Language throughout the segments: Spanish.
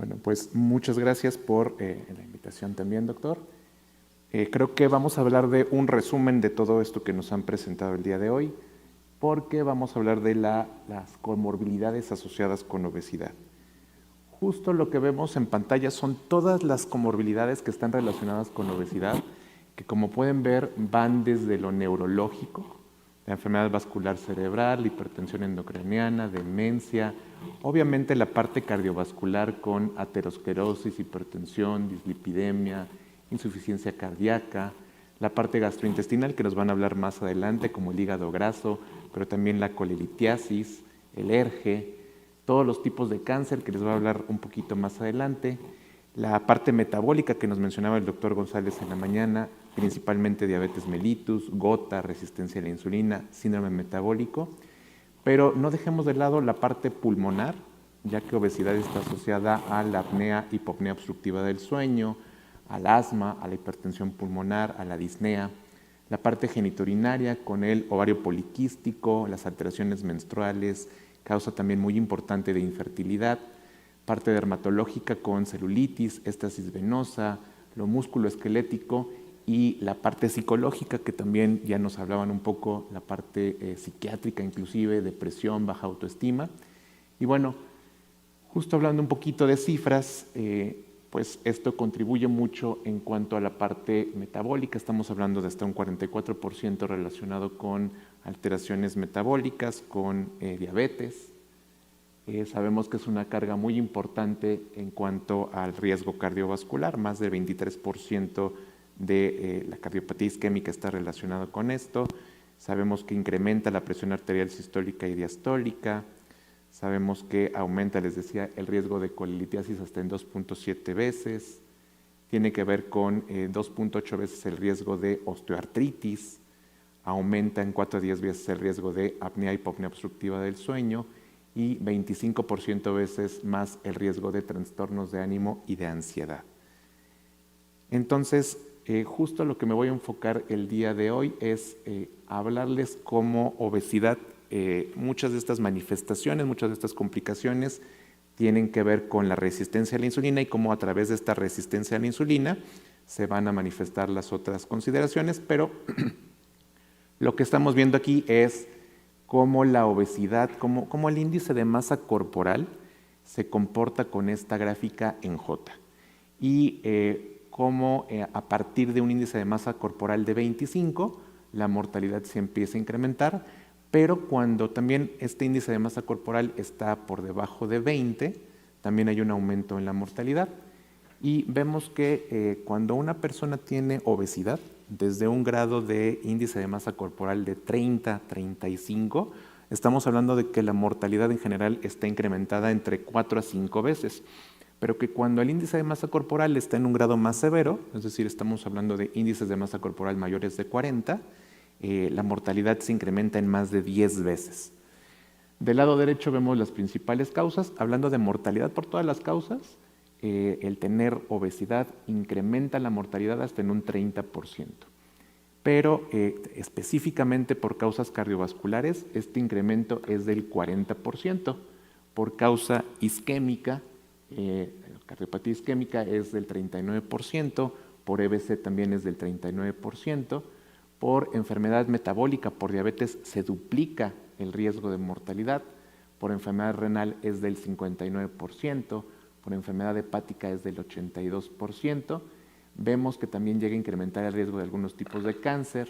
Bueno, pues muchas gracias por la invitación también, doctor. Creo que vamos a hablar de un resumen de todo esto que nos han presentado el día de hoy, porque vamos a hablar de las comorbilidades asociadas con obesidad. Justo lo que vemos en pantalla son todas las comorbilidades que están relacionadas con obesidad, que como pueden ver van desde lo neurológico, la enfermedad vascular cerebral, la hipertensión endocraniana, demencia, obviamente la parte cardiovascular con aterosclerosis, hipertensión, dislipidemia, insuficiencia cardíaca, la parte gastrointestinal que nos van a hablar más adelante como el hígado graso, pero también la colelitiasis, el ERGE, todos los tipos de cáncer que les voy a hablar un poquito más adelante, la parte metabólica que nos mencionaba el doctor González en la mañana, principalmente diabetes mellitus, gota, resistencia a la insulina, síndrome metabólico, pero no dejemos de lado la parte pulmonar, ya que obesidad está asociada a la apnea, hipopnea obstructiva del sueño, al asma, a la hipertensión pulmonar, a la disnea, la parte genitourinaria con el ovario poliquístico, las alteraciones menstruales, causa también muy importante de infertilidad, parte dermatológica con celulitis, éstasis venosa, lo musculoesquelético y la parte psicológica que también ya nos hablaban un poco, la parte psiquiátrica inclusive, depresión, baja autoestima. Y bueno, justo hablando un poquito de cifras, pues esto contribuye mucho en cuanto a la parte metabólica, estamos hablando de hasta un 44% relacionado con alteraciones metabólicas, con diabetes. Sabemos que es una carga muy importante en cuanto al riesgo cardiovascular, más del 23% de la cardiopatía isquémica está relacionado con esto. Sabemos que incrementa la presión arterial sistólica y diastólica. Sabemos que aumenta, les decía, el riesgo de colelitiasis hasta en 2.7 veces. Tiene que ver con 2.8 veces el riesgo de osteoartritis. Aumenta en 4 a 10 veces el riesgo de apnea, hipopnea obstructiva del sueño y 25% veces más el riesgo de trastornos de ánimo y de ansiedad. Entonces, justo lo que me voy a enfocar el día de hoy es hablarles cómo obesidad, muchas de estas manifestaciones, muchas de estas complicaciones tienen que ver con la resistencia a la insulina y cómo a través de esta resistencia a la insulina se van a manifestar las otras consideraciones, pero lo que estamos viendo aquí es cómo la obesidad, cómo el índice de masa corporal se comporta con esta gráfica en J. Y cómo a partir de un índice de masa corporal de 25, la mortalidad se empieza a incrementar, pero cuando también este índice de masa corporal está por debajo de 20, también hay un aumento en la mortalidad. Y vemos que cuando una persona tiene obesidad, desde un grado de índice de masa corporal de 30, 35, estamos hablando de que la mortalidad en general está incrementada entre 4 a 5 veces, pero que cuando el índice de masa corporal está en un grado más severo, es decir, estamos hablando de índices de masa corporal mayores de 40, la mortalidad se incrementa en más de 10 veces. Del lado derecho vemos las principales causas, hablando de mortalidad por todas las causas, el tener obesidad incrementa la mortalidad hasta en un 30%. Pero específicamente por causas cardiovasculares, este incremento es del 40%. Por causa isquémica, cardiopatía isquémica es del 39%, por EBC también es del 39%, por enfermedad metabólica, por diabetes, se duplica el riesgo de mortalidad, por enfermedad renal es del 59%, por enfermedad hepática es del 82%, vemos que también llega a incrementar el riesgo de algunos tipos de cáncer,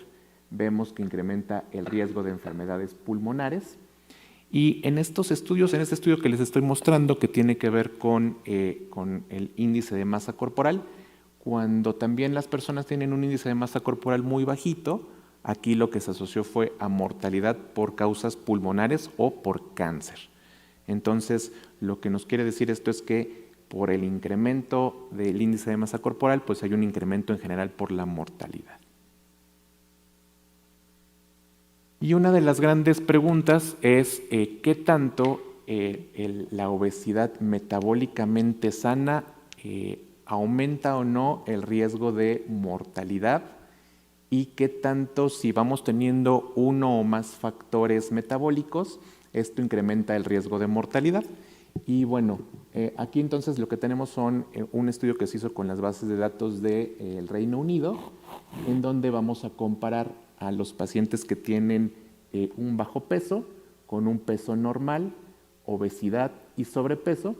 vemos que incrementa el riesgo de enfermedades pulmonares, y en estos estudios, en este estudio que les estoy mostrando, que tiene que ver con el índice de masa corporal, cuando también las personas tienen un índice de masa corporal muy bajito, aquí lo que se asoció fue a mortalidad por causas pulmonares o por cáncer. Entonces, lo que nos quiere decir esto es que por el incremento del índice de masa corporal, pues hay un incremento en general por la mortalidad. Y una de las grandes preguntas es ¿qué tanto la obesidad metabólicamente sana aumenta o no el riesgo de mortalidad? Y qué tanto si vamos teniendo uno o más factores metabólicos, esto incrementa el riesgo de mortalidad. Y bueno, Aquí entonces lo que tenemos son un estudio que se hizo con las bases de datos del Reino Unido, en donde vamos a comparar a los pacientes que tienen un bajo peso con un peso normal, obesidad y sobrepeso,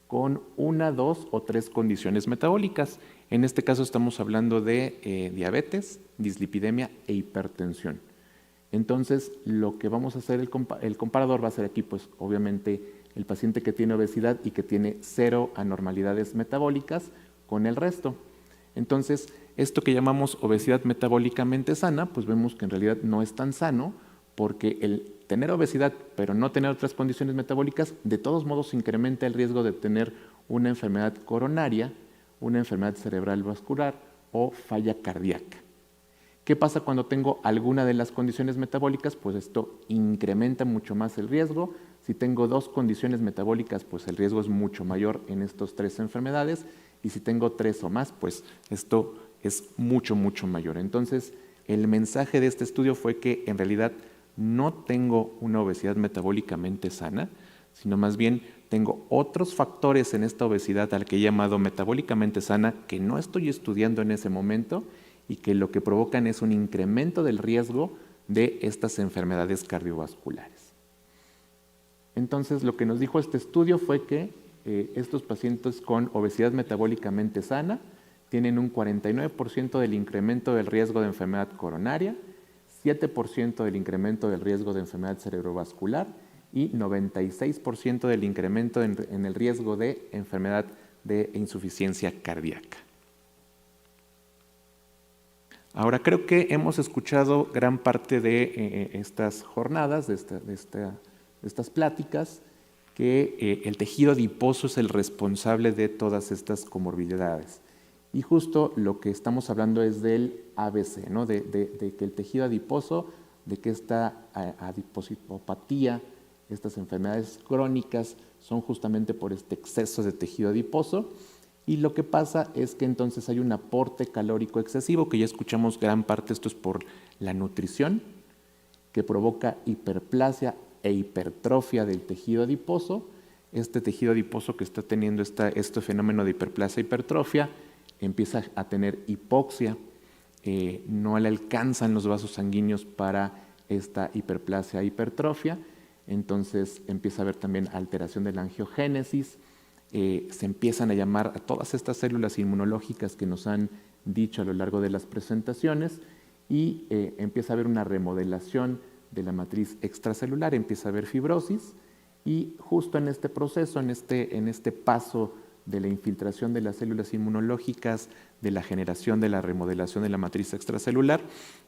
con una, dos o tres condiciones metabólicas. En este caso estamos hablando de diabetes, dislipidemia e hipertensión. Entonces, lo que vamos a hacer, el comparador va a ser aquí, pues obviamente el paciente que tiene obesidad y que tiene 0 anormalidades metabólicas con el resto. Entonces, esto que llamamos obesidad metabólicamente sana, pues vemos que en realidad no es tan sano, porque el tener obesidad pero no tener otras condiciones metabólicas, de todos modos incrementa el riesgo de tener una enfermedad coronaria, una enfermedad cerebral vascular o falla cardíaca. ¿Qué pasa cuando tengo alguna de las condiciones metabólicas? Pues esto incrementa mucho más el riesgo. Si tengo dos condiciones metabólicas, pues el riesgo es mucho mayor en estas tres enfermedades. Y si tengo tres o más, pues esto es mucho, mucho mayor. Entonces, el mensaje de este estudio fue que en realidad no tengo una obesidad metabólicamente sana, sino más bien tengo otros factores en esta obesidad al que he llamado metabólicamente sana que no estoy estudiando en ese momento y que lo que provocan es un incremento del riesgo de estas enfermedades cardiovasculares. Entonces, lo que nos dijo este estudio fue que estos pacientes con obesidad metabólicamente sana tienen un 49% del incremento del riesgo de enfermedad coronaria, 7% del incremento del riesgo de enfermedad cerebrovascular y 96% del incremento en el riesgo de enfermedad de insuficiencia cardíaca. Ahora, creo que hemos escuchado gran parte de estas jornadas, de estas pláticas, que el tejido adiposo es el responsable de todas estas comorbilidades. Y justo lo que estamos hablando es del ABC, ¿no? de que el tejido adiposo, de que esta adipositopatía, estas enfermedades crónicas, son justamente por este exceso de tejido adiposo. Y lo que pasa es que entonces hay un aporte calórico excesivo, que ya escuchamos gran parte, esto es por la nutrición, que provoca hiperplasia e hipertrofia del tejido adiposo. Este tejido adiposo que está teniendo este fenómeno de hiperplasia e hipertrofia empieza a tener hipoxia, no le alcanzan los vasos sanguíneos para esta hiperplasia e hipertrofia, entonces empieza a haber también alteración de la angiogénesis, se empiezan a llamar a todas estas células inmunológicas que nos han dicho a lo largo de las presentaciones y empieza a haber una remodelación de la matriz extracelular, empieza a haber fibrosis y justo en este proceso, en este paso de la infiltración de las células inmunológicas, de la generación de la remodelación de la matriz extracelular,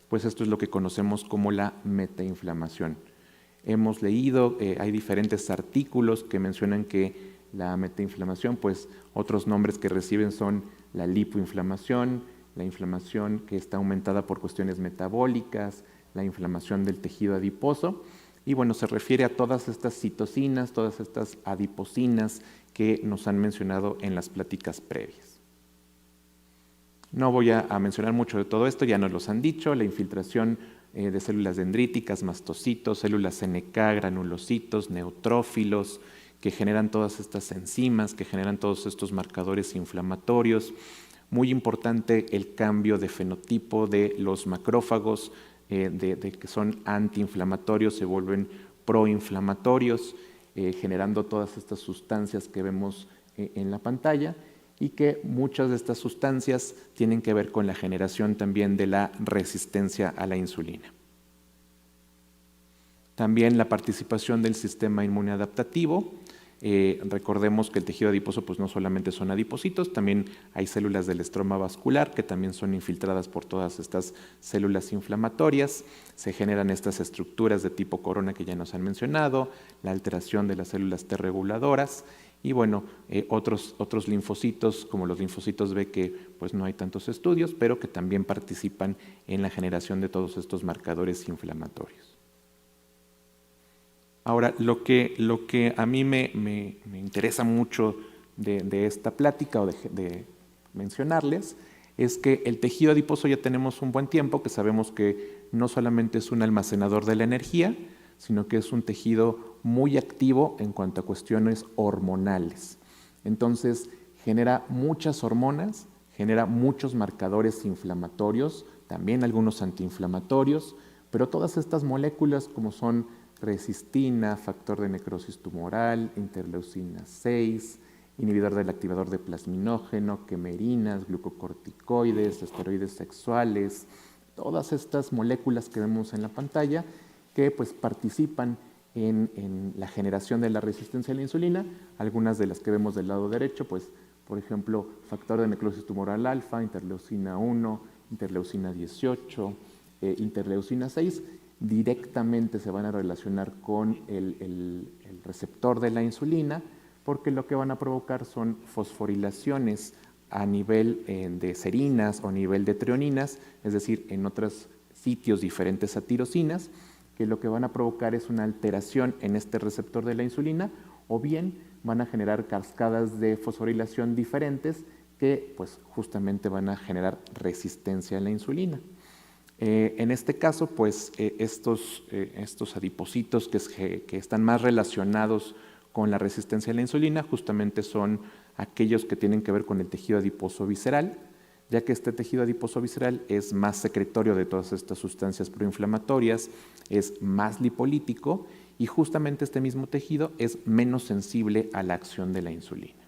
pues esto es lo que conocemos como la metainflamación. Hemos leído, hay diferentes artículos que mencionan que la metainflamación, pues otros nombres que reciben son la lipoinflamación, la inflamación que está aumentada por cuestiones metabólicas, la inflamación del tejido adiposo, y bueno, se refiere a todas estas citocinas, todas estas adiposinas que nos han mencionado en las pláticas previas. No voy a mencionar mucho de todo esto, ya nos los han dicho, la infiltración de células dendríticas, mastocitos, células NK, granulocitos, neutrófilos, que generan todas estas enzimas, que generan todos estos marcadores inflamatorios. Muy importante el cambio de fenotipo de los macrófagos, de que son antiinflamatorios, se vuelven proinflamatorios, generando todas estas sustancias que vemos en la pantalla y que muchas de estas sustancias tienen que ver con la generación también de la resistencia a la insulina. También la participación del sistema inmune adaptativo. Recordemos que el tejido adiposo pues no solamente son adipocitos, también hay células del estroma vascular que también son infiltradas por todas estas células inflamatorias, se generan estas estructuras de tipo corona que ya nos han mencionado, la alteración de las células T reguladoras y bueno, otros linfocitos como los linfocitos B que pues no hay tantos estudios, pero que también participan en la generación de todos estos marcadores inflamatorios. Ahora, lo que a mí me interesa mucho de esta plática o de mencionarles es que el tejido adiposo ya tenemos un buen tiempo, que sabemos que no solamente es un almacenador de la energía, sino que es un tejido muy activo en cuanto a cuestiones hormonales. Entonces, genera muchas hormonas, genera muchos marcadores inflamatorios, también algunos antiinflamatorios, pero todas estas moléculas como son resistina, factor de necrosis tumoral, interleucina 6, inhibidor del activador de plasminógeno, quemerinas, glucocorticoides, esteroides sexuales, todas estas moléculas que vemos en la pantalla que pues participan en la generación de la resistencia a la insulina, algunas de las que vemos del lado derecho, pues por ejemplo, factor de necrosis tumoral alfa, interleucina 1, interleucina 18, interleucina 6, directamente se van a relacionar con el receptor de la insulina, porque lo que van a provocar son fosforilaciones a nivel de serinas o a nivel de treoninas, es decir, en otros sitios diferentes a tirosinas, que lo que van a provocar es una alteración en este receptor de la insulina, o bien van a generar cascadas de fosforilación diferentes que pues, justamente van a generar resistencia a la insulina. En este caso, pues, estos adipocitos que están más relacionados con la resistencia a la insulina justamente son aquellos que tienen que ver con el tejido adiposo visceral, ya que este tejido adiposo visceral es más secretorio de todas estas sustancias proinflamatorias, es más lipolítico y justamente este mismo tejido es menos sensible a la acción de la insulina.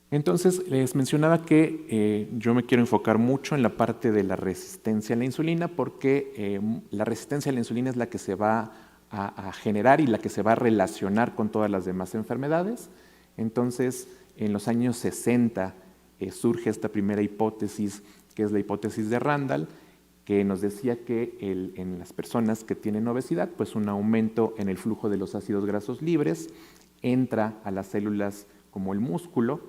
Entonces, les mencionaba que yo me quiero enfocar mucho en la parte de la resistencia a la insulina porque la resistencia a la insulina es la que se va a generar y la que se va a relacionar con todas las demás enfermedades. Entonces, en los años 60 surge esta primera hipótesis, que es la hipótesis de Randall, que nos decía que en las personas que tienen obesidad, pues un aumento en el flujo de los ácidos grasos libres entra a las células como el músculo.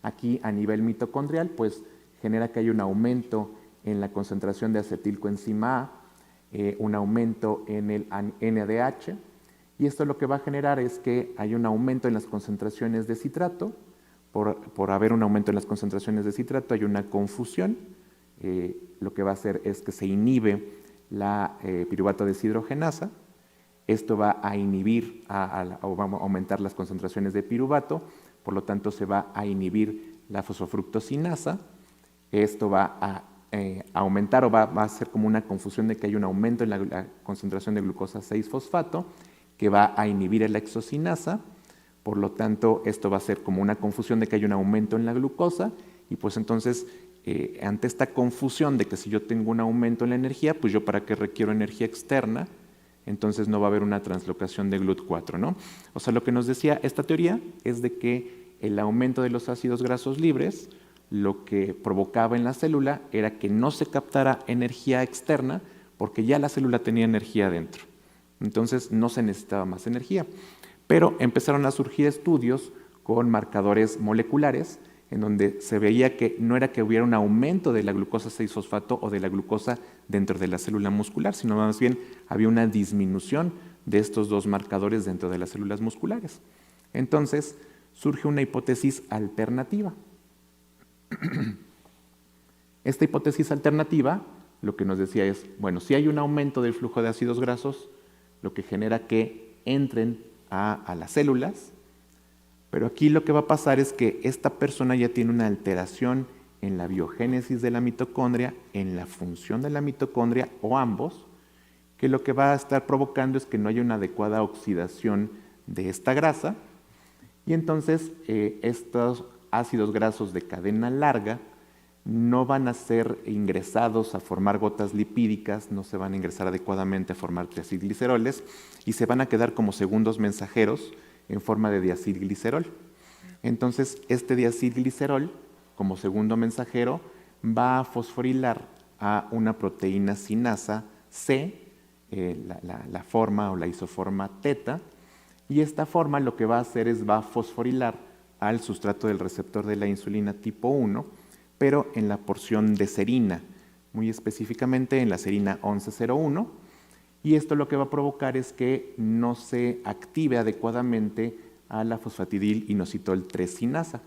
Aquí a nivel mitocondrial, pues genera que haya un aumento en la concentración de acetilcoenzima A, un aumento en el NADH, y esto lo que va a generar es que hay un aumento en las concentraciones de citrato. Por haber un aumento en las concentraciones de citrato hay una confusión. Lo que va a hacer es que se inhibe la piruvato deshidrogenasa. Esto va a inhibir o va a aumentar las concentraciones de piruvato, por lo tanto se va a inhibir la fosfofructosinasa. Esto va a aumentar o va a hacer como una confusión de que hay un aumento en la concentración de glucosa 6-fosfato, que va a inhibir la exocinasa. Por lo tanto, esto va a ser como una confusión de que hay un aumento en la glucosa y pues entonces ante esta confusión de que si yo tengo un aumento en la energía, pues yo para qué requiero energía externa, entonces no va a haber una translocación de GLUT4, ¿no? O sea, lo que nos decía esta teoría es de que el aumento de los ácidos grasos libres lo que provocaba en la célula era que no se captara energía externa porque ya la célula tenía energía dentro. Entonces no se necesitaba más energía. Pero empezaron a surgir estudios con marcadores moleculares en donde se veía que no era que hubiera un aumento de la glucosa 6-fosfato o de la glucosa dentro de la célula muscular, sino más bien había una disminución de estos dos marcadores dentro de las células musculares. Entonces surge una hipótesis alternativa. Esta hipótesis alternativa lo que nos decía es, bueno, si hay un aumento del flujo de ácidos grasos, lo que genera que entren a las células, pero aquí lo que va a pasar es que esta persona ya tiene una alteración en la biogénesis de la mitocondria, en la función de la mitocondria o ambos, que lo que va a estar provocando es que no haya una adecuada oxidación de esta grasa y entonces estos ácidos grasos de cadena larga no van a ser ingresados a formar gotas lipídicas, no se van a ingresar adecuadamente a formar triacilgliceroles y se van a quedar como segundos mensajeros en forma de diacilglicerol. Entonces, este diacilglicerol, como segundo mensajero, va a fosforilar a una proteína sinasa C, la forma o la isoforma teta, y esta forma lo que va a hacer es va a fosforilar al sustrato del receptor de la insulina tipo 1, pero en la porción de serina, muy específicamente en la serina 1101, y esto lo que va a provocar es que no se active adecuadamente a la fosfatidil-inositol 3 sinasa.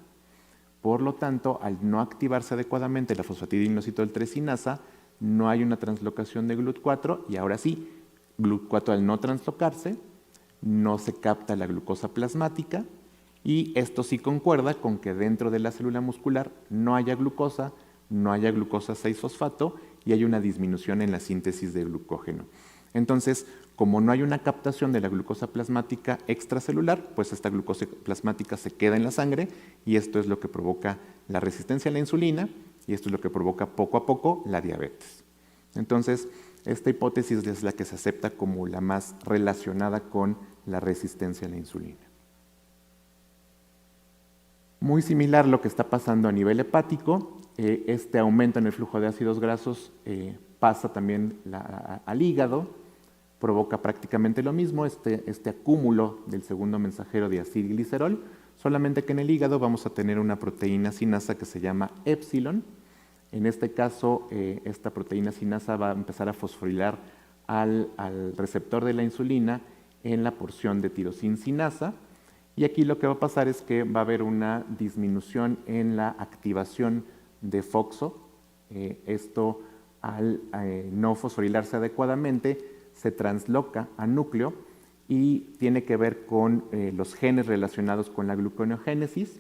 Por lo tanto, al no activarse adecuadamente la fosfatidil-inositol 3 sinasa, no hay una translocación de GLUT4 y ahora sí, GLUT4 al no translocarse no se capta la glucosa plasmática, y esto sí concuerda con que dentro de la célula muscular no haya glucosa 6-fosfato y hay una disminución en la síntesis de glucógeno. Entonces, como no hay una captación de la glucosa plasmática extracelular, pues esta glucosa plasmática se queda en la sangre y esto es lo que provoca la resistencia a la insulina y esto es lo que provoca poco a poco la diabetes. Entonces, esta hipótesis es la que se acepta como la más relacionada con la resistencia a la insulina. Muy similar lo que está pasando a nivel hepático, este aumento en el flujo de ácidos grasos pasa también al hígado, provoca prácticamente lo mismo, este acúmulo del segundo mensajero de acilglicerol, solamente que en el hígado vamos a tener una proteína sinasa que se llama épsilon. En este caso, esta proteína sinasa va a empezar a fosforilar al receptor de la insulina en la porción de tirosinsinasa, y aquí lo que va a pasar es que va a haber una disminución en la activación de FOXO. Esto, al no fosforilarse adecuadamente, se transloca a núcleo y tiene que ver con los genes relacionados con la gluconeogénesis.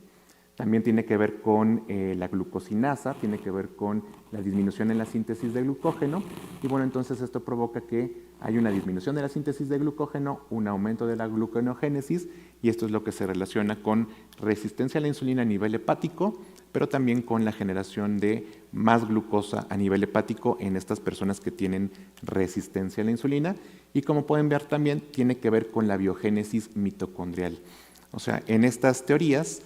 También tiene que ver con la glucosinasa, tiene que ver con la disminución en la síntesis de glucógeno. Y bueno, entonces esto provoca que hay una disminución de la síntesis de glucógeno, un aumento de la gluconeogénesis, y esto es lo que se relaciona con resistencia a la insulina a nivel hepático, pero también con la generación de más glucosa a nivel hepático en estas personas que tienen resistencia a la insulina. Y como pueden ver también tiene que ver con la biogénesis mitocondrial. O sea, en estas teorías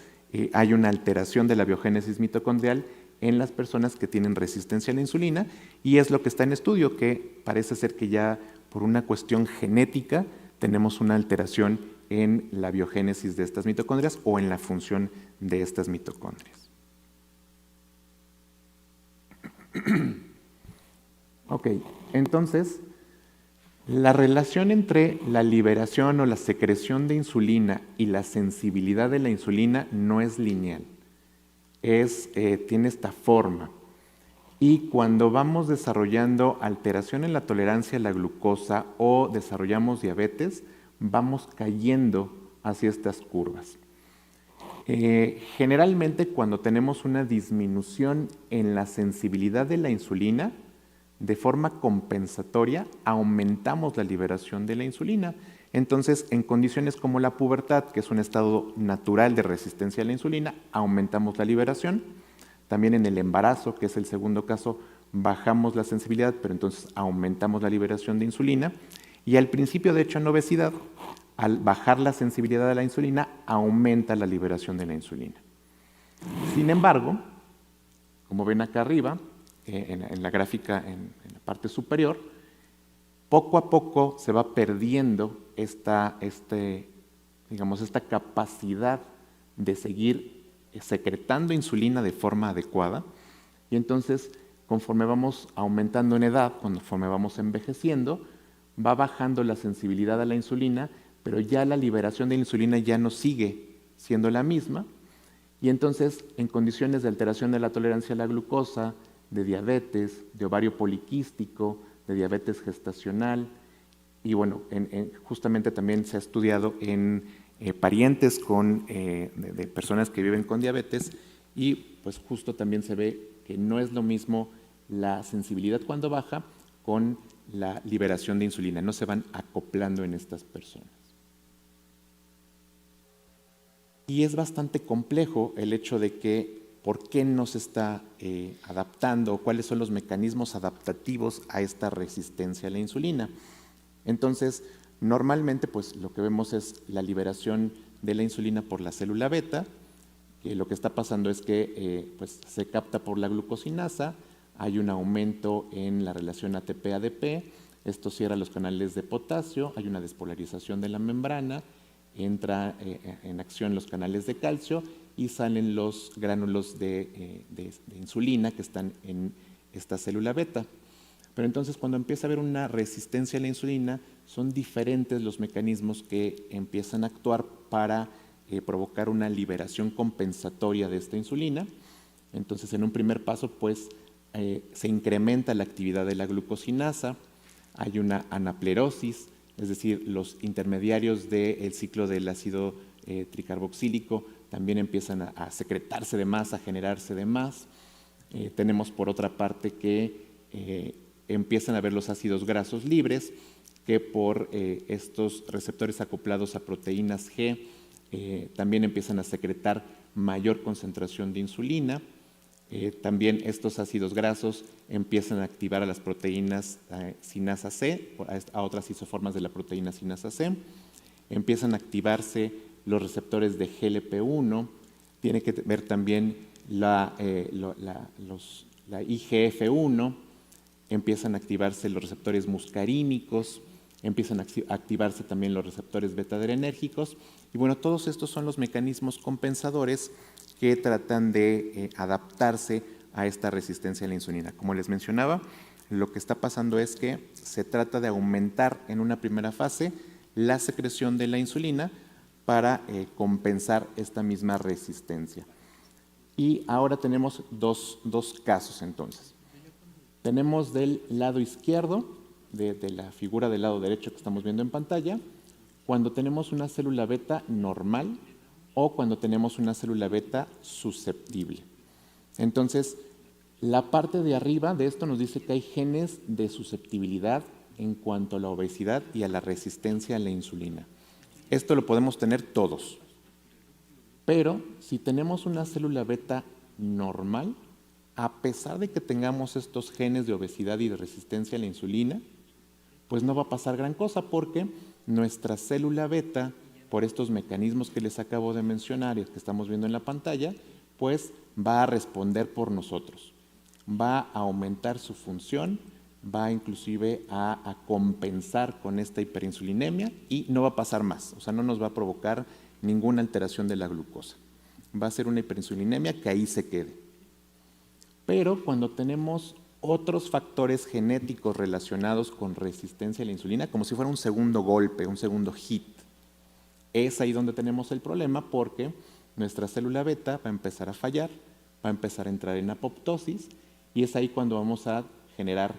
hay una alteración de la biogénesis mitocondrial en las personas que tienen resistencia a la insulina, y es lo que está en estudio, que parece ser que ya por una cuestión genética tenemos una alteración en la biogénesis de estas mitocondrias o en la función de estas mitocondrias. Ok, entonces la relación entre la liberación o la secreción de insulina y la sensibilidad de la insulina no es lineal, tiene esta forma. Y cuando vamos desarrollando alteración en la tolerancia a la glucosa o desarrollamos diabetes, vamos cayendo hacia estas curvas. Generalmente cuando tenemos una disminución en la sensibilidad de la insulina, de forma compensatoria aumentamos la liberación de la insulina. Entonces, en condiciones como la pubertad, que es un estado natural de resistencia a la insulina, aumentamos la liberación. También en el embarazo, que es el segundo caso, bajamos la sensibilidad, pero entonces aumentamos la liberación de insulina. Y al principio, de hecho, en obesidad, al bajar la sensibilidad a la insulina, aumenta la liberación de la insulina. Sin embargo, como ven acá arriba, en la gráfica en la parte superior, poco a poco se va perdiendo esta capacidad de seguir secretando insulina de forma adecuada, y entonces conforme vamos aumentando en edad, conforme vamos envejeciendo, va bajando la sensibilidad a la insulina, pero ya la liberación de la insulina ya no sigue siendo la misma, y entonces en condiciones de alteración de la tolerancia a la glucosa, de diabetes, de ovario poliquístico, de diabetes gestacional, y bueno, justamente también se ha estudiado en parientes de personas que viven con diabetes, y pues justo también se ve que no es lo mismo la sensibilidad cuando baja con la liberación de insulina, no se van acoplando en estas personas. Y es bastante complejo el hecho de que por qué no se está adaptando, cuáles son los mecanismos adaptativos a esta resistencia a la insulina. Entonces, normalmente pues lo que vemos es la liberación de la insulina por la célula beta, que lo que está pasando es que pues, se capta por la glucosinasa, hay un aumento en la relación ATP-ADP, esto cierra los canales de potasio, hay una despolarización de la membrana, entra en acción los canales de calcio y salen los gránulos de insulina que están en esta célula beta. Pero entonces cuando empieza a haber una resistencia a la insulina, son diferentes los mecanismos que empiezan a actuar para provocar una liberación compensatoria de esta insulina. Entonces en un primer paso pues se incrementa la actividad de la glucosinasa, hay una anaplerosis, es decir, los intermediarios del ciclo del ácido tricarboxílico también empiezan a secretarse de más, a generarse de más. Tenemos por otra parte que empiezan a haber los ácidos grasos libres, que por estos receptores acoplados a proteínas G también empiezan a secretar mayor concentración de insulina. También estos ácidos grasos empiezan a activar a las proteínas sinasa C, a otras isoformas de la proteína sinasa C. Empiezan a activarse los receptores de GLP-1. Tiene que ver también la IGF-1. Empiezan a activarse los receptores muscarínicos. Empiezan a activarse también los receptores beta-adrenérgicos. Y bueno, todos estos son los mecanismos compensadores que tratan de adaptarse a esta resistencia a la insulina. Como les mencionaba, lo que está pasando es que se trata de aumentar en una primera fase la secreción de la insulina para compensar esta misma resistencia. Y ahora tenemos dos casos entonces. Tenemos del lado izquierdo, de la figura del lado derecho que estamos viendo en pantalla, cuando tenemos una célula beta normal o cuando tenemos una célula beta susceptible. Entonces, la parte de arriba de esto nos dice que hay genes de susceptibilidad en cuanto a la obesidad y a la resistencia a la insulina. Esto lo podemos tener todos. Pero si tenemos una célula beta normal, a pesar de que tengamos estos genes de obesidad y de resistencia a la insulina, pues no va a pasar gran cosa porque nuestra célula beta, por estos mecanismos que les acabo de mencionar y que estamos viendo en la pantalla, pues va a responder por nosotros. Va a aumentar su función, va inclusive a compensar con esta hiperinsulinemia y no va a pasar más. O sea, no nos va a provocar ninguna alteración de la glucosa. Va a ser una hiperinsulinemia que ahí se quede. Pero cuando tenemos otros factores genéticos relacionados con resistencia a la insulina, como si fuera un segundo golpe, un segundo hit, es ahí donde tenemos el problema porque nuestra célula beta va a empezar a fallar, va a empezar a entrar en apoptosis y es ahí cuando vamos a generar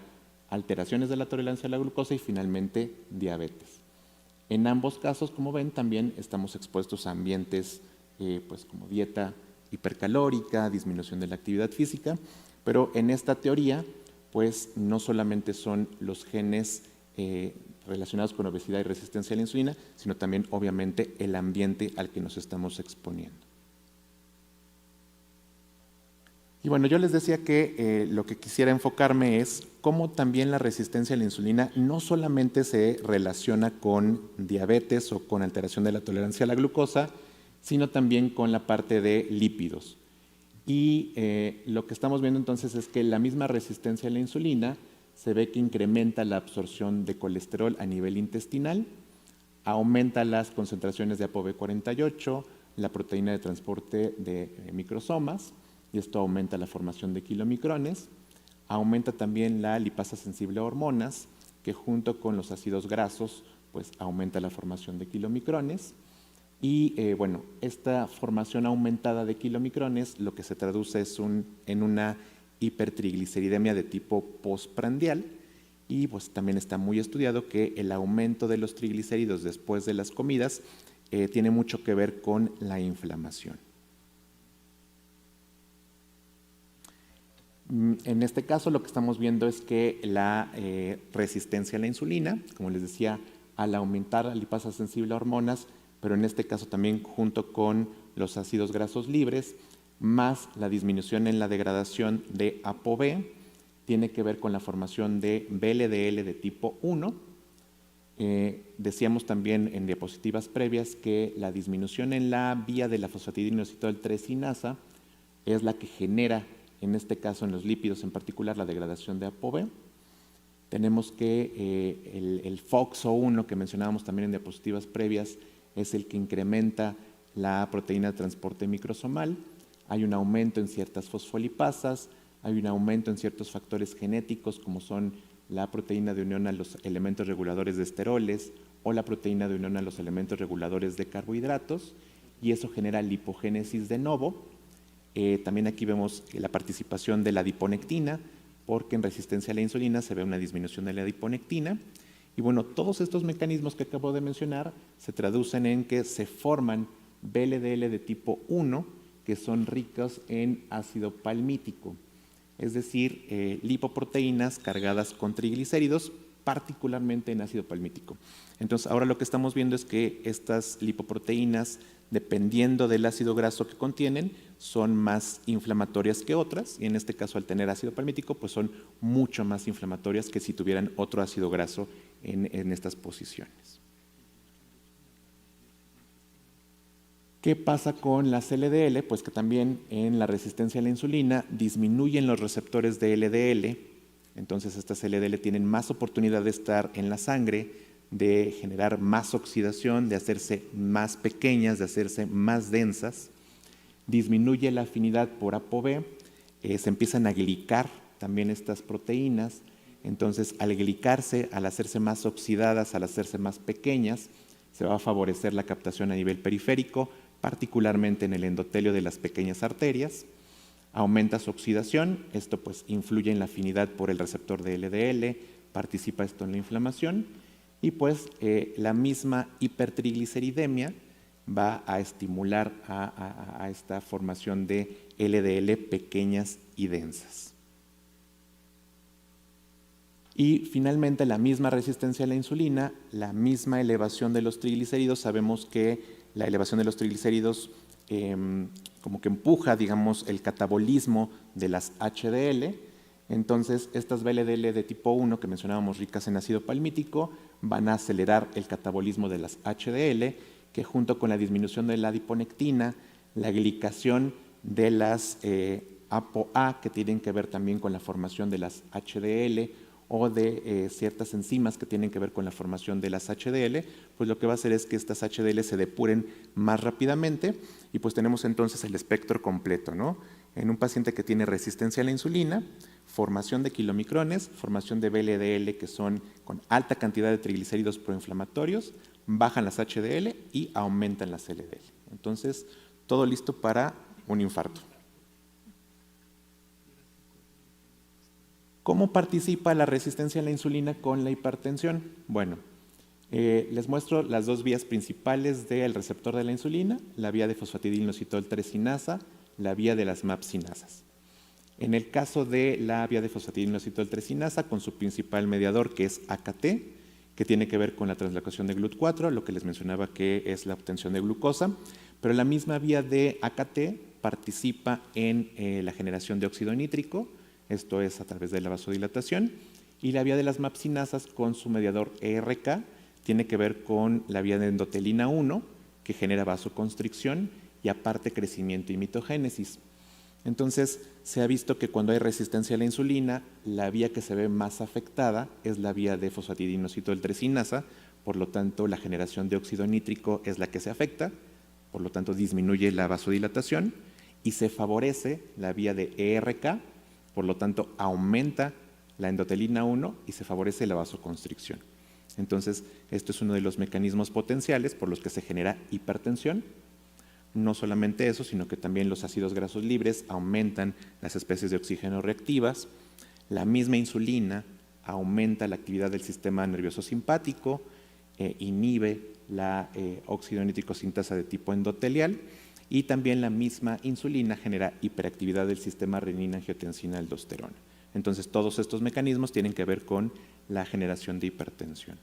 alteraciones de la tolerancia a la glucosa y finalmente diabetes. En ambos casos, como ven, también estamos expuestos a ambientes pues como dieta hipercalórica, disminución de la actividad física, pero en esta teoría pues no solamente son los genes relacionados con obesidad y resistencia a la insulina, sino también obviamente el ambiente al que nos estamos exponiendo. Y bueno, yo les decía que lo que quisiera enfocarme es cómo también la resistencia a la insulina no solamente se relaciona con diabetes o con alteración de la tolerancia a la glucosa, sino también con la parte de lípidos. Y lo que estamos viendo entonces es que la misma resistencia a la insulina se ve que incrementa la absorción de colesterol a nivel intestinal, aumenta las concentraciones de ApoB48, la proteína de transporte de microsomas, y esto aumenta la formación de kilomicrones, aumenta también la lipasa sensible a hormonas, que junto con los ácidos grasos, pues aumenta la formación de kilomicrones, y bueno, esta formación aumentada de kilomicrones lo que se traduce es en una hipertrigliceridemia de tipo postprandial, y pues también está muy estudiado que el aumento de los triglicéridos después de las comidas tiene mucho que ver con la inflamación. En este caso lo que estamos viendo es que la resistencia a la insulina, como les decía, al aumentar la lipasa sensible a hormonas, pero en este caso también junto con los ácidos grasos libres, más la disminución en la degradación de ApoB, tiene que ver con la formación de VLDL de tipo 1. Decíamos también en diapositivas previas que la disminución en la vía de la fosfatidinoinositol 3-kinasa es la que genera, en este caso en los lípidos en particular, la degradación de ApoB. Tenemos que el FOXO1 que mencionábamos también en diapositivas previas es el que incrementa la proteína de transporte microsomal. Hay un aumento en ciertas fosfolipasas, hay un aumento en ciertos factores genéticos como son la proteína de unión a los elementos reguladores de esteroles o la proteína de unión a los elementos reguladores de carbohidratos, y eso genera lipogénesis de novo. También aquí vemos la participación de la adiponectina, porque en resistencia a la insulina se ve una disminución de la adiponectina, Y bueno, todos estos mecanismos que acabo de mencionar se traducen en que se forman VLDL de tipo 1, que son ricos en ácido palmítico, es decir, lipoproteínas cargadas con triglicéridos, particularmente en ácido palmítico. Entonces, ahora lo que estamos viendo es que estas lipoproteínas, dependiendo del ácido graso que contienen, son más inflamatorias que otras, y en este caso, al tener ácido palmítico, pues son mucho más inflamatorias que si tuvieran otro ácido graso en estas posiciones. ¿Qué pasa con las LDL? Pues que también en la resistencia a la insulina disminuyen los receptores de LDL, entonces estas LDL tienen más oportunidad de estar en la sangre, de generar más oxidación, de hacerse más pequeñas, de hacerse más densas, disminuye la afinidad por ApoB, se empiezan a glicar también estas proteínas, entonces al glicarse, al hacerse más oxidadas, al hacerse más pequeñas, se va a favorecer la captación a nivel periférico, particularmente en el endotelio de las pequeñas arterias, aumenta su oxidación, esto pues influye en la afinidad por el receptor de LDL, participa esto en la inflamación, y pues la misma hipertrigliceridemia va a estimular a esta formación de LDL pequeñas y densas. Y finalmente la misma resistencia a la insulina, la misma elevación de los triglicéridos. Sabemos que la elevación de los triglicéridos como que empuja, digamos, el catabolismo de las HDL. Entonces, estas VLDL de tipo 1 que mencionábamos ricas en ácido palmítico van a acelerar el catabolismo de las HDL, que junto con la disminución de la adiponectina, la glicación de las ApoA, que tienen que ver también con la formación de las HDL, o de ciertas enzimas que tienen que ver con la formación de las HDL, pues lo que va a hacer es que estas HDL se depuren más rápidamente y pues tenemos entonces el espectro completo, ¿no? En un paciente que tiene resistencia a la insulina, formación de kilomicrones, formación de VLDL que son con alta cantidad de triglicéridos proinflamatorios, bajan las HDL y aumentan las LDL. Entonces, todo listo para un infarto. ¿Cómo participa la resistencia a la insulina con la hipertensión? Bueno, les muestro las dos vías principales del receptor de la insulina, la vía de fosfatidilnoinositol 3-sinasa, la vía de las MAP sinasas. En el caso de la vía de fosfatidilnoinositol 3-sinasa, con su principal mediador, que es AKT, que tiene que ver con la translocación de GLUT4, lo que les mencionaba que es la obtención de glucosa, pero la misma vía de AKT participa en la generación de óxido nítrico, esto es a través de la vasodilatación, y la vía de las MAP sinasas con su mediador ERK tiene que ver con la vía de endotelina 1, que genera vasoconstricción y aparte crecimiento y mitogénesis. Entonces, se ha visto que cuando hay resistencia a la insulina, la vía que se ve más afectada es la vía de fosfatidilnoinositol 3-sinasa, por lo tanto, la generación de óxido nítrico es la que se afecta, por lo tanto, disminuye la vasodilatación y se favorece la vía de ERK, por lo tanto, aumenta la endotelina 1 y se favorece la vasoconstricción. Entonces, esto es uno de los mecanismos potenciales por los que se genera hipertensión. No solamente eso, sino que también los ácidos grasos libres aumentan las especies de oxígeno reactivas. La misma insulina aumenta la actividad del sistema nervioso simpático, inhibe la óxido nítrico sintasa de tipo endotelial, y también la misma insulina genera hiperactividad del sistema renina-angiotensina-aldosterona. Entonces, todos estos mecanismos tienen que ver con la generación de hipertensión.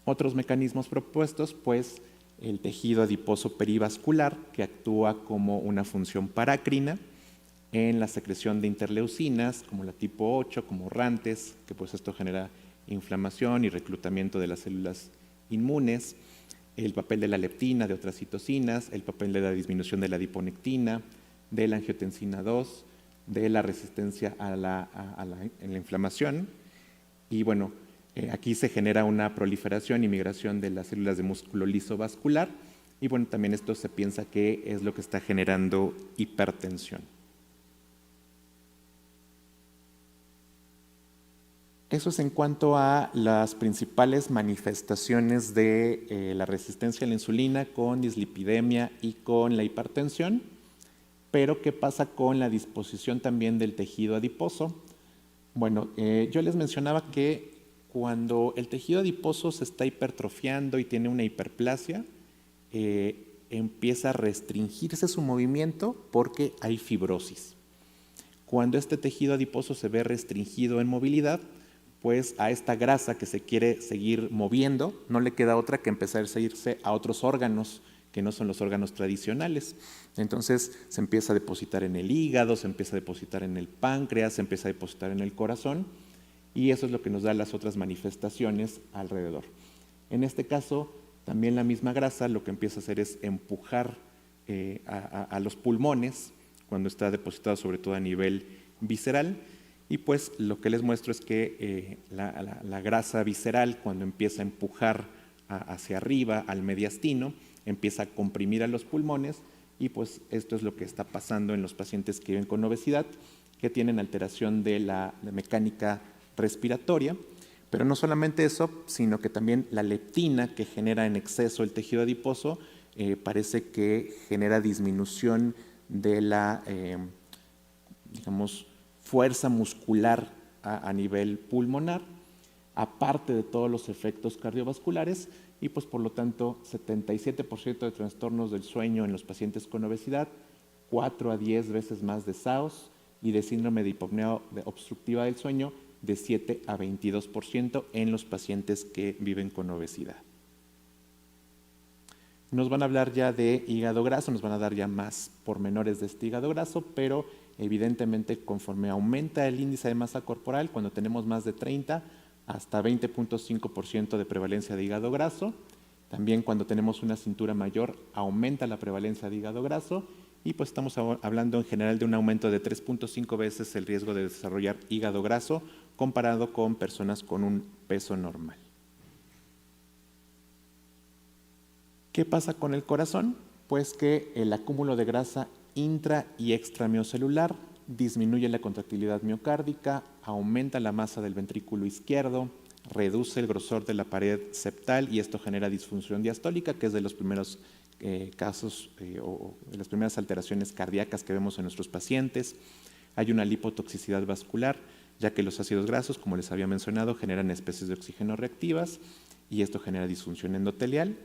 Otros mecanismos propuestos, pues, el tejido adiposo perivascular, que actúa como una función parácrina en la secreción de interleucinas, como la tipo 8, como RANTES, que pues esto genera inflamación y reclutamiento de las células inmunes, el papel de la leptina, de otras citocinas, el papel de la disminución de la adiponectina, de la angiotensina 2, de la resistencia en la inflamación. Y bueno, aquí se genera una proliferación y migración de las células de músculo liso vascular. Y bueno, también esto se piensa que es lo que está generando hipertensión. Eso es en cuanto a las principales manifestaciones de la resistencia a la insulina con dislipidemia y con la hipertensión. Pero, ¿qué pasa con la disposición también del tejido adiposo? Bueno, yo les mencionaba que cuando el tejido adiposo se está hipertrofiando y tiene una hiperplasia, empieza a restringirse su movimiento porque hay fibrosis. Cuando este tejido adiposo se ve restringido en movilidad, pues a esta grasa que se quiere seguir moviendo, no le queda otra que empezar a irse a otros órganos que no son los órganos tradicionales. Entonces se empieza a depositar en el hígado, se empieza a depositar en el páncreas, se empieza a depositar en el corazón, y eso es lo que nos da las otras manifestaciones alrededor. En este caso, también la misma grasa lo que empieza a hacer es empujar a los pulmones, cuando está depositado sobre todo a nivel visceral, y pues lo que les muestro es que la grasa visceral, cuando empieza a empujar hacia arriba al mediastino, empieza a comprimir a los pulmones, y pues esto es lo que está pasando en los pacientes que viven con obesidad, que tienen alteración de la mecánica respiratoria. Pero no solamente eso, sino que también la leptina que genera en exceso el tejido adiposo parece que genera disminución de la, digamos, fuerza muscular a nivel pulmonar, aparte de todos los efectos cardiovasculares, y pues por lo tanto 77% de trastornos del sueño en los pacientes con obesidad, 4 a 10 veces más de SAOS y de síndrome de hipopnea obstructiva del sueño, de 7 a 22% en los pacientes que viven con obesidad. Nos van a hablar ya de hígado graso, nos van a dar ya más pormenores de este hígado graso, pero evidentemente conforme aumenta el índice de masa corporal, cuando tenemos más de 30, hasta 20.5% de prevalencia de hígado graso. También cuando tenemos una cintura mayor, aumenta la prevalencia de hígado graso, y pues estamos hablando en general de un aumento de 3.5 veces el riesgo de desarrollar hígado graso comparado con personas con un peso normal. ¿Qué pasa con el corazón? Pues que el acúmulo de grasa intra y extramiocelular disminuye la contractilidad miocárdica, aumenta la masa del ventrículo izquierdo, reduce el grosor de la pared septal, y esto genera disfunción diastólica, que es de los primeros casos o de las primeras alteraciones cardíacas que vemos en nuestros pacientes. Hay una lipotoxicidad vascular, ya que los ácidos grasos, como les había mencionado, generan especies de oxígeno reactivas, y esto genera disfunción endotelial.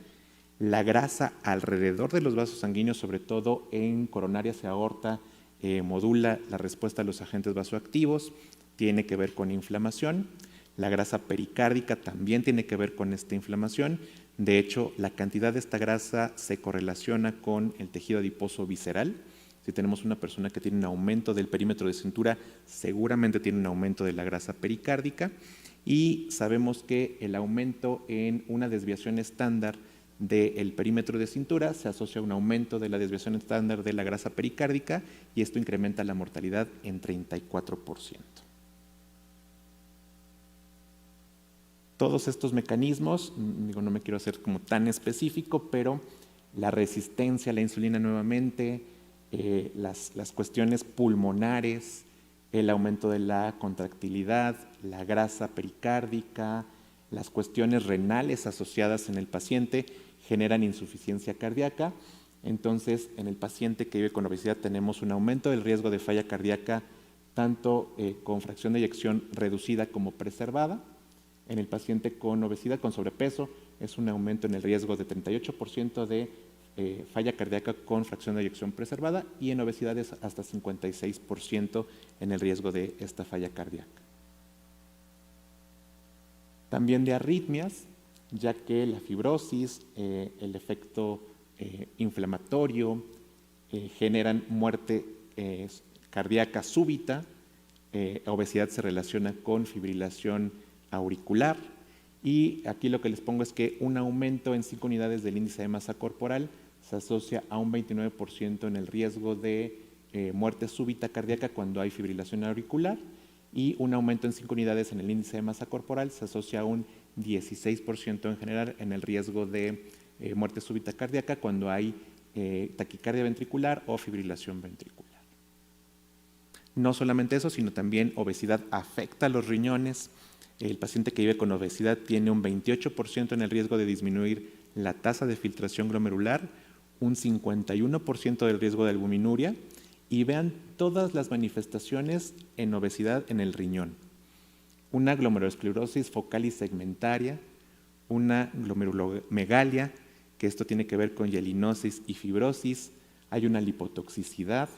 La grasa alrededor de los vasos sanguíneos, sobre todo en coronarias y aorta, modula la respuesta a los agentes vasoactivos, tiene que ver con inflamación. La grasa pericárdica también tiene que ver con esta inflamación. De hecho, la cantidad de esta grasa se correlaciona con el tejido adiposo visceral. Si tenemos una persona que tiene un aumento del perímetro de cintura, seguramente tiene un aumento de la grasa pericárdica, y sabemos que el aumento en una desviación estándar del perímetro de cintura se asocia a un aumento de la desviación estándar de la grasa pericárdica, y esto incrementa la mortalidad en 34%. Todos estos mecanismos, no me quiero hacer como tan específico, pero la resistencia a la insulina nuevamente, las cuestiones pulmonares, el aumento de la contractilidad, la grasa pericárdica, las cuestiones renales asociadas en el paciente generan insuficiencia cardíaca. Entonces, en el paciente que vive con obesidad tenemos un aumento del riesgo de falla cardíaca, tanto con fracción de eyección reducida como preservada. En el paciente con obesidad, con sobrepeso, es un aumento en el riesgo de 38% de falla cardíaca con fracción de eyección preservada, y en obesidad es hasta 56% en el riesgo de esta falla cardíaca. También de arritmias, ya que la fibrosis, el efecto inflamatorio generan muerte cardíaca súbita. Obesidad se relaciona con fibrilación auricular, y aquí lo que les pongo es que un aumento en 5 unidades del índice de masa corporal se asocia a un 29% en el riesgo de muerte súbita cardíaca cuando hay fibrilación auricular, y un aumento en 5 unidades en el índice de masa corporal se asocia a un 16% en general en el riesgo de muerte súbita cardíaca cuando hay taquicardia ventricular o fibrilación ventricular. No solamente eso, sino también obesidad afecta a los riñones. El paciente que vive con obesidad tiene un 28% en el riesgo de disminuir la tasa de filtración glomerular, un 51% del riesgo de albuminuria, y vean todas las manifestaciones en obesidad en el riñón. una glomerulosclerosis focal y segmentaria, una glomerulomegalia, que esto tiene que ver con hielinosis y fibrosis, hay una lipotoxicidad,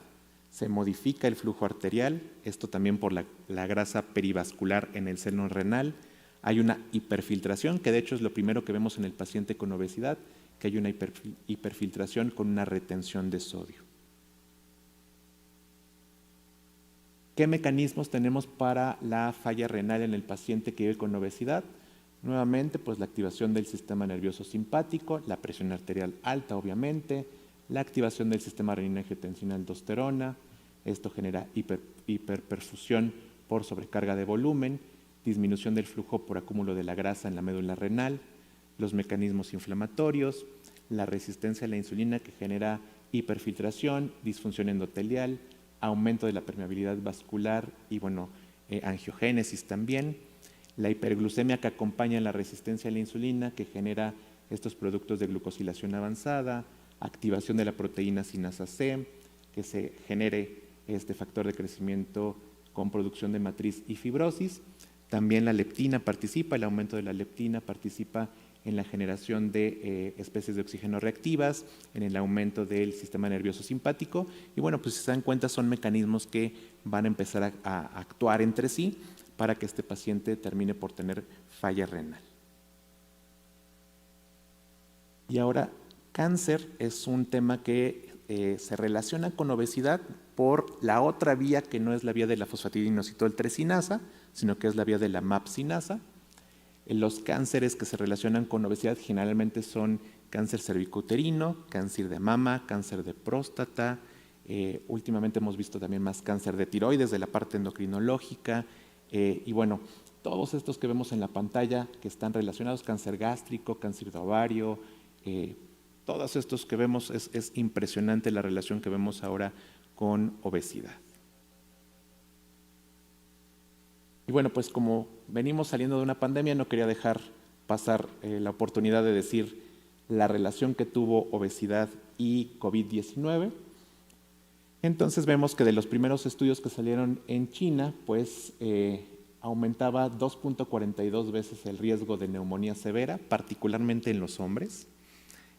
se modifica el flujo arterial, esto también por la grasa perivascular en el seno renal, hay una hiperfiltración, que de hecho es lo primero que vemos en el paciente con obesidad, que hay una hiperfiltración con una retención de sodio. ¿Qué mecanismos tenemos para la falla renal en el paciente que vive con obesidad? Nuevamente, pues la activación del sistema nervioso simpático, la presión arterial alta, obviamente, la activación del sistema renina-angiotensina-aldosterona, esto genera hiperperfusión por sobrecarga de volumen, disminución del flujo por acúmulo de la grasa en la médula renal, los mecanismos inflamatorios, la resistencia a la insulina que genera hiperfiltración, disfunción endotelial, aumento de la permeabilidad vascular y angiogénesis también, la hiperglucemia que acompaña la resistencia a la insulina que genera estos productos de glucosilación avanzada, activación de la proteína sinasa C, que se genere este factor de crecimiento con producción de matriz y fibrosis. También la leptina participa, el aumento de la leptina participa en la generación de especies de oxígeno reactivas, en el aumento del sistema nervioso simpático. Y pues si se dan cuenta son mecanismos que van a empezar a actuar entre sí para que este paciente termine por tener falla renal. Y ahora, cáncer es un tema que se relaciona con obesidad por la otra vía que no es la vía de la fosfatidinoinositol-3-cinasa, sino que es la vía de la MAP-cinasa. Los cánceres que se relacionan con obesidad generalmente son cáncer cervicouterino, cáncer de mama, cáncer de próstata. Últimamente hemos visto también más cáncer de tiroides, de la parte endocrinológica. Todos estos que vemos en la pantalla que están relacionados, cáncer gástrico, cáncer de ovario, todos estos que vemos, es impresionante la relación que vemos ahora con obesidad. Y pues como venimos saliendo de una pandemia, no quería dejar pasar la oportunidad de decir la relación que tuvo obesidad y COVID-19. Entonces vemos que de los primeros estudios que salieron en China, aumentaba 2.42 veces el riesgo de neumonía severa, particularmente en los hombres.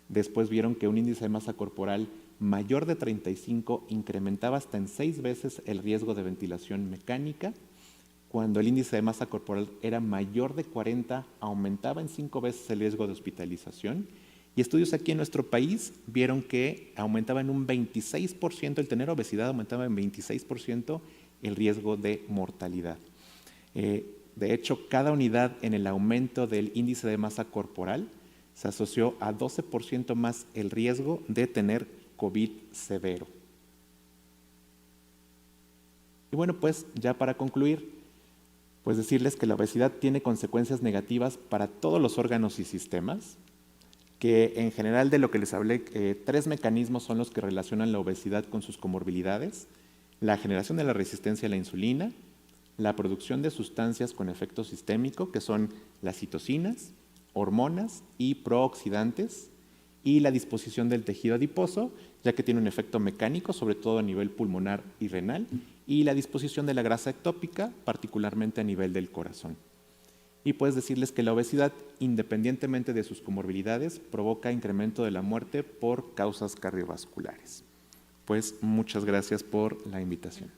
Después vieron que un índice de masa corporal mayor de 35 incrementaba hasta en 6 veces el riesgo de ventilación mecánica. Cuando el índice de masa corporal era mayor de 40, aumentaba en 5 veces el riesgo de hospitalización. Y estudios aquí en nuestro país vieron que aumentaba en un 26%, el tener obesidad aumentaba en 26% el riesgo de mortalidad. De hecho, cada unidad en el aumento del índice de masa corporal se asoció a 12% más el riesgo de tener COVID severo. Y ya para concluir, decirles que la obesidad tiene consecuencias negativas para todos los órganos y sistemas, que en general de lo que les hablé, 3 mecanismos son los que relacionan la obesidad con sus comorbilidades: la generación de la resistencia a la insulina, la producción de sustancias con efecto sistémico, que son las citocinas, hormonas y prooxidantes, y la disposición del tejido adiposo, ya que tiene un efecto mecánico, sobre todo a nivel pulmonar y renal, y la disposición de la grasa ectópica, particularmente a nivel del corazón. Y decirles que la obesidad, independientemente de sus comorbilidades, provoca incremento de la muerte por causas cardiovasculares. Muchas gracias por la invitación.